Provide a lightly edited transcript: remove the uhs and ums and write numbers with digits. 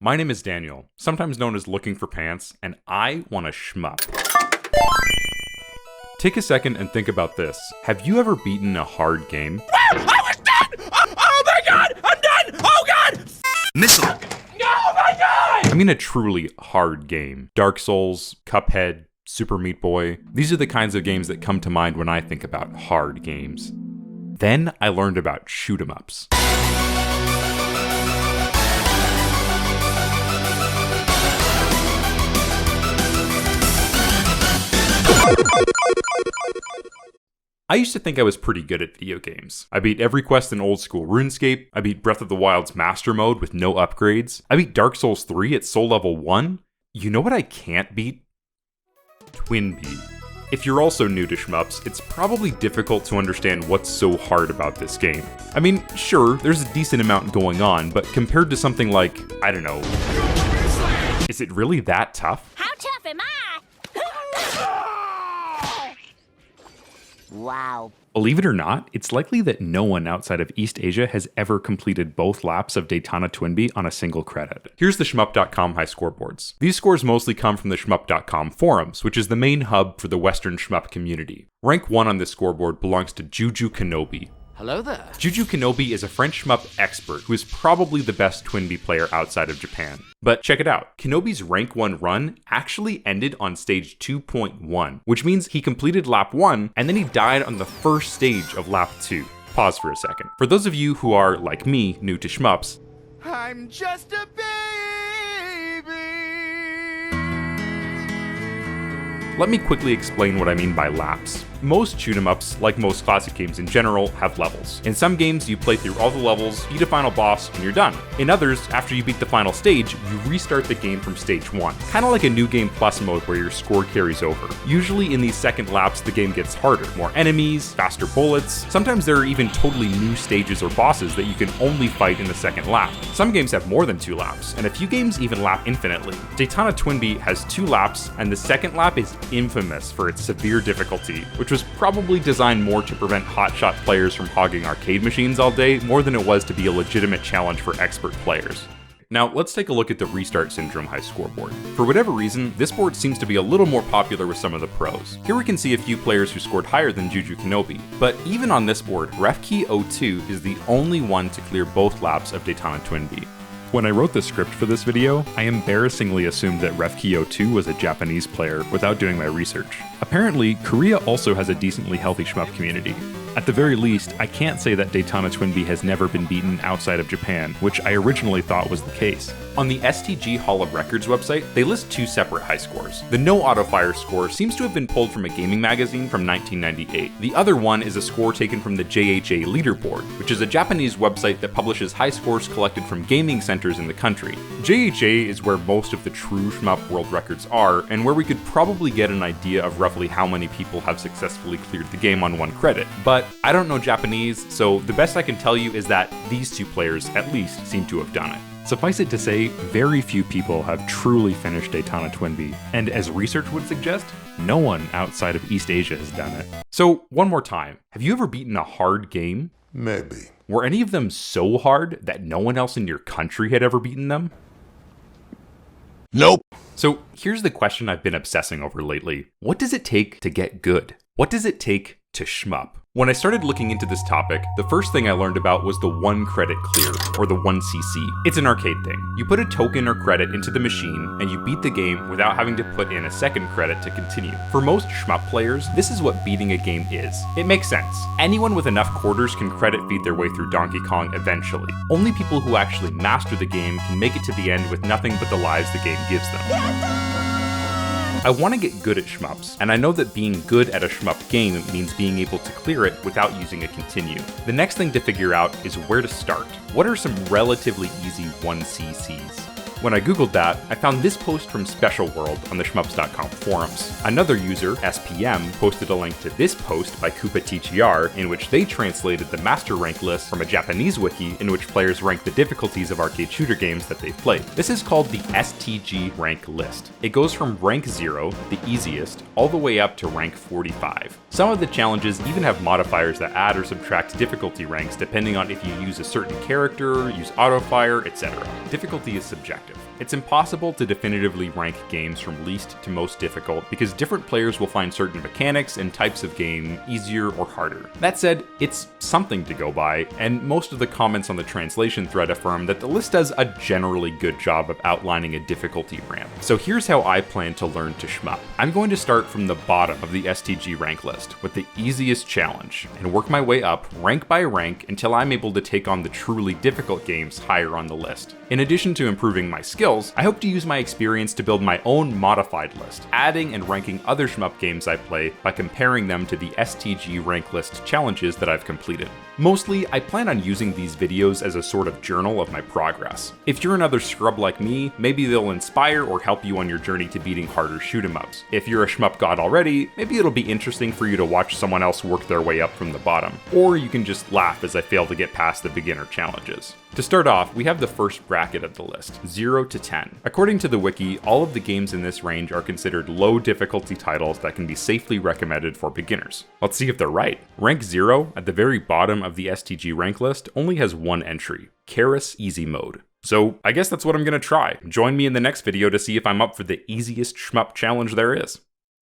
My name is Daniel, sometimes known as Looking for Pants, and I want a shmup. Take a second and think about this. Have you ever beaten a hard game? I was done! Oh my god! I'm done! Oh god! Missile! Oh my god! I mean a truly hard game. Dark Souls, Cuphead, Super Meat Boy. These are the kinds of games that come to mind when I think about hard games. Then I learned about shoot 'em ups. I used to think I was pretty good at video games. I beat every quest in old school RuneScape, I beat Breath of the Wild's Master Mode with no upgrades, I beat Dark Souls 3 at Soul Level 1. You know what I can't beat? Twinbee. If you're also new to shmups, it's probably difficult to understand what's so hard about this game. I mean, sure, there's a decent amount going on, but compared to something like, I don't know, is it really that tough? How tough am I? Wow. Believe it or not, it's likely that no one outside of East Asia has ever completed both laps of Daytona Twinbee on a single credit. Here's the Shmup.com high scoreboards. These scores mostly come from the Shmup.com forums, which is the main hub for the Western Shmup community. Rank 1 on this scoreboard belongs to Juju Kenobi. Hello there. Juju Kenobi is a French shmup expert who is probably the best Twinbee player outside of Japan. But check it out, Kenobi's rank 1 run actually ended on stage 2.1, which means he completed lap 1 and then he died on the first stage of lap 2. Pause for a second. For those of you who are, like me, new to shmups, I'm just a baby. let me quickly explain what I mean by laps. Most shoot-em-ups, like most classic games in general, have levels. In some games, you play through all the levels, beat a final boss, and you're done. In others, after you beat the final stage, you restart the game from stage 1. Kinda like a New Game Plus mode where your score carries over. Usually in these second laps, the game gets harder. More enemies, faster bullets. Sometimes there are even totally new stages or bosses that you can only fight in the second lap. Some games have more than 2 laps, and a few games even lap infinitely. Daytona Twinbee has 2 laps, and the second lap is infamous for its severe difficulty, which was probably designed more to prevent hotshot players from hogging arcade machines all day more than it was to be a legitimate challenge for expert players. Now, let's take a look at the Restart Syndrome high scoreboard. For whatever reason, this board seems to be a little more popular with some of the pros. Here we can see a few players who scored higher than Juju Kenobi, but even on this board, RefKey02 is the only one to clear both laps of Daytona Twinbee. When I wrote the script for this video, I embarrassingly assumed that RefKey02 was a Japanese player without doing my research. Apparently, Korea also has a decently healthy shmup community. At the very least, I can't say that Daytona Twinbee has never been beaten outside of Japan, which I originally thought was the case. On the STG Hall of Records website, they list 2 separate high scores. The no autofire score seems to have been pulled from a gaming magazine from 1998. The other one is a score taken from the JHA Leaderboard, which is a Japanese website that publishes high scores collected from gaming centers in the country. JHA is where most of the true shmup world records are, and where we could probably get an idea of roughly how many people have successfully cleared the game on 1 credit. But I don't know Japanese, so the best I can tell you is that these 2 players at least seem to have done it. Suffice it to say, very few people have truly finished Daytona Twinbee, and as research would suggest, no one outside of East Asia has done it. So, one more time, have you ever beaten a hard game? Maybe. Were any of them so hard that no one else in your country had ever beaten them? Nope. So, here's the question I've been obsessing over lately. What does it take to get good? What does it take to shmup? When I started looking into this topic, the first thing I learned about was the 1 credit clear, or the 1cc. It's an arcade thing. You put a token or credit into the machine, and you beat the game without having to put in a second credit to continue. For most shmup players, this is what beating a game is. It makes sense. Anyone with enough quarters can credit feed their way through Donkey Kong eventually. Only people who actually master the game can make it to the end with nothing but the lives the game gives them. I want to get good at shmups, and I know that being good at a shmup game means being able to clear it without using a continue. The next thing to figure out is where to start. What are some relatively easy 1cc's? When I googled that, I found this post from Special World on the shmups.com forums. Another user, SPM, posted a link to this post by Koopa TGR, in which they translated the master rank list from a Japanese wiki in which players rank the difficulties of arcade shooter games that they've played. This is called the STG rank list. It goes from rank 0, the easiest, all the way up to rank 45. Some of the challenges even have modifiers that add or subtract difficulty ranks depending on if you use a certain character, use autofire, etc. Difficulty is subjective. subjective. It's impossible to definitively rank games from least to most difficult because different players will find certain mechanics and types of game easier or harder. That said, it's something to go by, and most of the comments on the translation thread affirm that the list does a generally good job of outlining a difficulty ramp. So here's how I plan to learn to shmup. I'm going to start from the bottom of the STG rank list with the easiest challenge and work my way up rank by rank until I'm able to take on the truly difficult games higher on the list. In addition to improving my skills, I hope to use my experience to build my own modified list, adding and ranking other shmup games I play by comparing them to the STG rank list challenges that I've completed. Mostly, I plan on using these videos as a sort of journal of my progress. If you're another scrub like me, maybe they'll inspire or help you on your journey to beating harder shoot-em-ups. If you're a shmup god already, maybe it'll be interesting for you to watch someone else work their way up from the bottom. Or you can just laugh as I fail to get past the beginner challenges. To start off, we have the first bracket of the list, 0 to 10. According to the wiki, all of the games in this range are considered low difficulty titles that can be safely recommended for beginners. Let's see if they're right. Rank 0, at the very bottom of the STG rank list, only has one entry, Karous Easy Mode. So I guess that's what I'm gonna try. Join me in the next video to see if I'm up for the easiest shmup challenge there is.